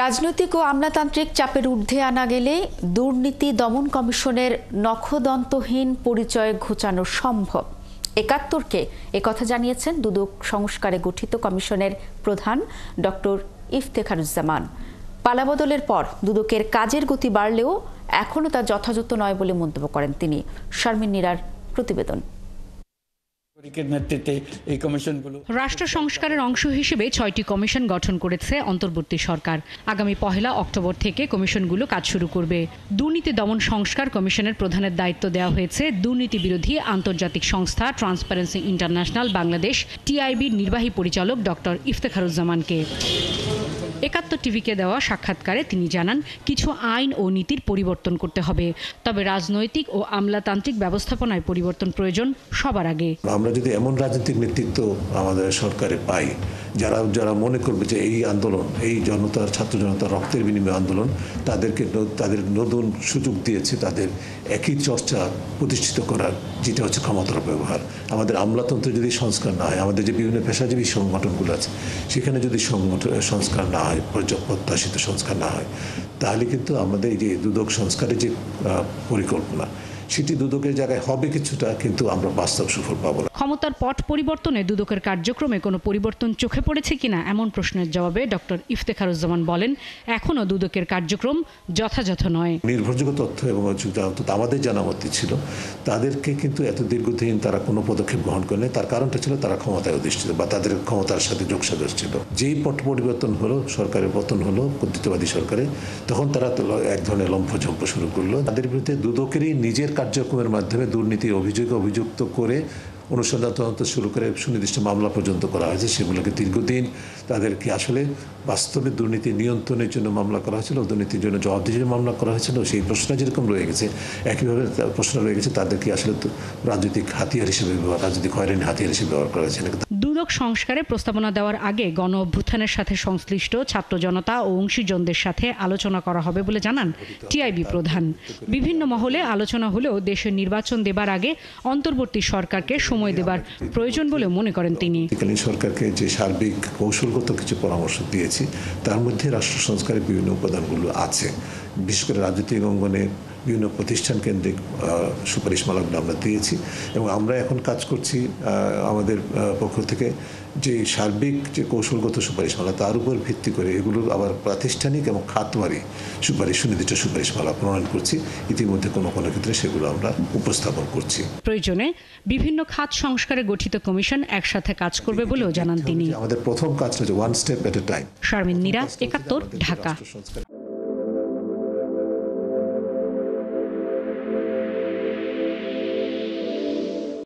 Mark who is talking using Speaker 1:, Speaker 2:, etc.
Speaker 1: রাজনৈতিক ও আমলাতান্ত্রিক চাপের ঊর্ধ্বে আনা গেলে দুর্নীতি দমন কমিশনের নখদন্তহীন পরিচয় ঘোচানো সম্ভব। ৭১কে একথা জানিয়েছেন দুদক সংস্কারে গঠিত কমিশনের প্রধান ডক্টর ইফতেখারুজ্জামান। পালাবদলের পর দুদকের কাজের গতি বাড়লেও এখনও তা যথাযথ নয় বলে মন্তব্য করেন তিনি। শারমিন নীরার প্রতিবেদন।
Speaker 2: রাষ্ট্র সংস্কারের অংশ হিসেবে ৬টি কমিশন গঠন করেছে অন্তর্বর্তী সরকার। আগামী ১ অক্টোবর থেকে কমিশনগুলো কাজ শুরু করবে। দুর্নীতি দমন সংস্কার কমিশনের প্রধানের দায়িত্ব দেওয়া হয়েছে দুর্নীতি বিরোধী আন্তর্জাতিক সংস্থা ট্রান্সপারেন্সি ইন্টারন্যাশনাল বাংলাদেশ টিআইবির নির্বাহী পরিচালক ডক্টর ইফতেখারুজ্জামানকে। ৭১ টিভিকে দেওয়া সাক্ষাৎকারে তিনি জানান, কিছু আইন ও নীতির পরিবর্তন করতে হবে, তবে রাজনৈতিক ও আমলাতান্ত্রিক ব্যবস্থাপনায় পরিবর্তন প্রয়োজন সবার আগে।
Speaker 3: আমরা যদি এমন রাজনৈতিক নেতৃত্ব আমাদের সরকারে পাই যারা মনে করবে যে এই আন্দোলন, এই ছাত্র জনতার রক্তের বিনিময় আন্দোলন তাদের নতুন সুযোগ দিয়েছে তাদের একই চর্চা প্রতিষ্ঠিত করার, যেটা হচ্ছে ক্ষমতার ব্যবহার। আমাদের আমলাতন্ত্রে যদি সংস্কার না হয়, আমাদের যে বিভিন্ন পেশাজীবী সংগঠনগুলো আছে সেখানে যদি সংস্কার না হয়, প্রত্যাশিত সংস্কার না হয়, তাহলে কিন্তু আমাদের এই যে দুদক সংস্কারের যে পরিকল্পনা সেটি দুদকের জায়গায় হবে কিছুটা, কিন্তু আমরা বাস্তব সুফল পাবো না।
Speaker 2: ক্ষমতার পট পরিবর্তনে দুদকের কার্যক্রমে কোনো পরিবর্তন চোখে পড়েছে কিনা এমন প্রশ্নের জবাবে ডক্টর ইফতেখারুজ্জামান বলেন, এখনও দুদকের কার্যক্রম যথাযথ নয়।
Speaker 3: নির্ভরযোগ্য তথ্য এবং আমাদের জানা মতে ছিল তাদেরকে কিন্তু এত দীর্ঘদিন তারা কোনো পদক্ষেপ গ্রহণ করেনি। তার কারণটা ছিল তারা ক্ষমতায় অধিষ্ঠিত বা তাদের ক্ষমতার সাথে যোগসাজশ ছিল। যেই পট পরিবর্তন হলো, সরকারের পতন হলো কর্তৃত্ববাদী সরকারে, তখন তারা এক ধরনের লম্ফঝম্প শুরু করলো। তাদের বিরুদ্ধে দুদকেরই নিজের কার্যক্রমের মাধ্যমে দুর্নীতি অভিযুক্ত করে অনুসন্ধান তদন্ত শুরু করে সুনির্দিষ্ট মামলা পর্যন্ত করা হয়েছে। সেগুলোকে দীর্ঘদিন তাদেরকে আসলে বাস্তবে দুর্নীতি নিয়ন্ত্রণের জন্য মামলা করা হয়েছিল, দুর্নীতির জন্য জবাবদিহির মামলা করা হয়েছিল। সেই প্রশ্ন যেরকম রয়ে গেছে, একইভাবে প্রশ্ন রয়ে গেছে তাদেরকে আসলে রাজনৈতিক হাতিয়ার হিসেবে রাজনৈতিক হয়রানি হাতিয়ার হিসেবে ব্যবহার করা হয়েছে।
Speaker 2: দুদক সংস্কারে প্রস্তাবনা দেওয়ার আগে গণ অভ্যুত্থানের সাথে সংশ্লিষ্ট ছাত্র জনতা ও অংশীজনদের সাথে আলোচনা করা হবে বলে জানান টিআইবি প্রধান। বিভিন্ন মহলে আলোচনা হলেও দেশের নির্বাচন দেবার আগে অন্তর্বর্তী সরকারকে সময় দেবার প্রয়োজন বলে মনে করেন তিনি।
Speaker 3: সরকারকে যে সার্বিক কৌশলগত কিছু পরামর্শ দিয়েছি, তার মধ্যে রাষ্ট্র সংস্কারের বিভিন্ন উপাদানগুলো আছে। বিশেষ করে রাজনৈতিক অঙ্গনে বিভিন্ন প্রতিষ্ঠান কেন্দ্রিক সুপারিশমালাগুলো আমরা দিয়েছি এবং আমরা এখন কাজ করছি আমাদের পক্ষ থেকে যে সার্বিক যে কৌশলগত সুপারিশমালা, তার উপর ভিত্তি করে এগুলো আবার প্রাতিষ্ঠানিক এবং খাতওয়ারি সুনির্দিষ্ট সুপারিশমালা প্রণয়ন করছি। ইতিমধ্যে কোনো ক্ষেত্রে সেগুলো আমরা উপস্থাপন করছি।
Speaker 2: প্রয়োজনে বিভিন্ন খাত সংস্কারে গঠিত কমিশন একসাথে কাজ করবে বলেও জানান তিনি।
Speaker 3: আমাদের প্রথম কাজটা হচ্ছে one step at a time.
Speaker 2: Sharmin Nira, ৭১, Dhaka.